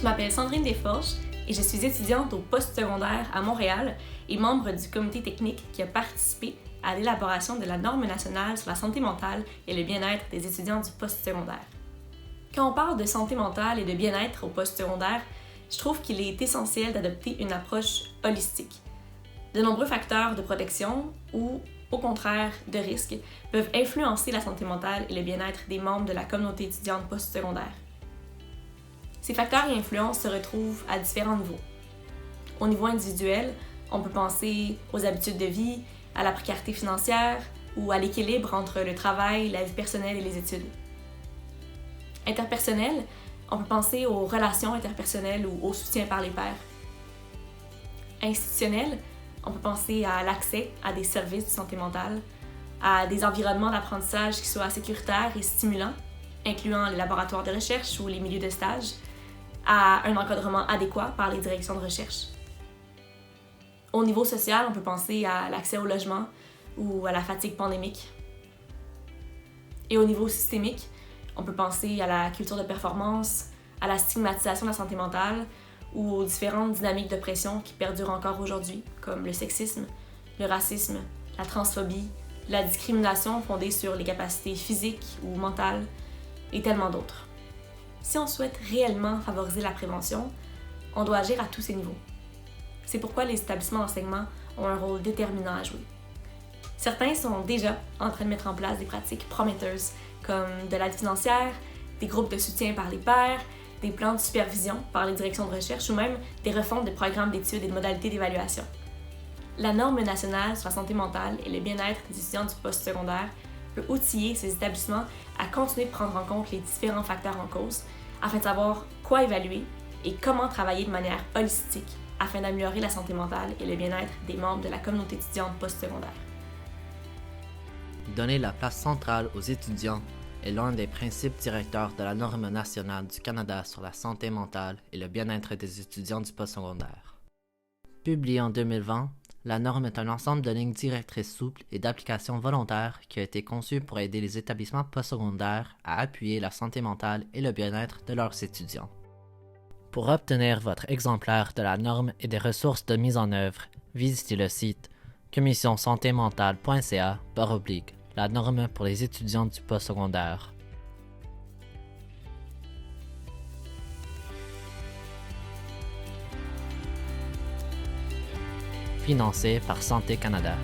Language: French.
m'appelle Sandrine Desforges et je suis étudiante au postsecondaire à Montréal et membre du comité technique qui a participé à l'élaboration de la norme nationale sur la santé mentale et le bien-être des étudiants du postsecondaire. Quand on parle de santé mentale et de bien-être au postsecondaire, je trouve qu'il est essentiel d'adopter une approche holistique. De nombreux facteurs de protection ou, au contraire, de risque peuvent influencer la santé mentale et le bien-être des membres de la communauté étudiante postsecondaire. Ces facteurs et influences se retrouvent à différents niveaux. Au niveau individuel, on peut penser aux habitudes de vie, à la précarité financière ou à l'équilibre entre le travail, la vie personnelle et les études. Interpersonnel, on peut penser aux relations interpersonnelles ou au soutien par les pairs. Institutionnel, on peut penser à l'accès à des services de santé mentale, à des environnements d'apprentissage qui soient sécuritaires et stimulants, incluant les laboratoires de recherche ou les milieux de stage, à un encadrement adéquat par les directions de recherche. Au niveau social, on peut penser à l'accès au logement ou à la fatigue pandémique. Et au niveau systémique, on peut penser à la culture de performance, à la stigmatisation de la santé mentale ou aux différentes dynamiques de pression qui perdurent encore aujourd'hui, comme le sexisme, le racisme, la transphobie, la discrimination fondée sur les capacités physiques ou mentales et tellement d'autres. Si on souhaite réellement favoriser la prévention, on doit agir à tous ces niveaux. C'est pourquoi les établissements d'enseignement ont un rôle déterminant à jouer. Certains sont déjà en train de mettre en place des pratiques prometteuses, comme de l'aide financière, des groupes de soutien par les pairs, des plans de supervision par les directions de recherche ou même des refontes de programmes d'études et de modalités d'évaluation. La norme nationale sur la santé mentale et le bien-être des étudiants du postsecondaire peut outiller ces établissements à continuer de prendre en compte les différents facteurs en cause afin de savoir quoi évaluer et comment travailler de manière holistique afin d'améliorer la santé mentale et le bien-être des membres de la communauté étudiante postsecondaire. Donner la place centrale aux étudiants est l'un des principes directeurs de la norme nationale du Canada sur la santé mentale et le bien-être des étudiants du postsecondaire. Publiée en 2020, la norme est un ensemble de lignes directrices souples et d'applications volontaires qui a été conçu pour aider les établissements postsecondaires à appuyer la santé mentale et le bien-être de leurs étudiants. Pour obtenir votre exemplaire de la norme et des ressources de mise en œuvre, visitez le site commissionsantémentale.ca/la norme pour les étudiants du postsecondaire. Financé par Santé Canada.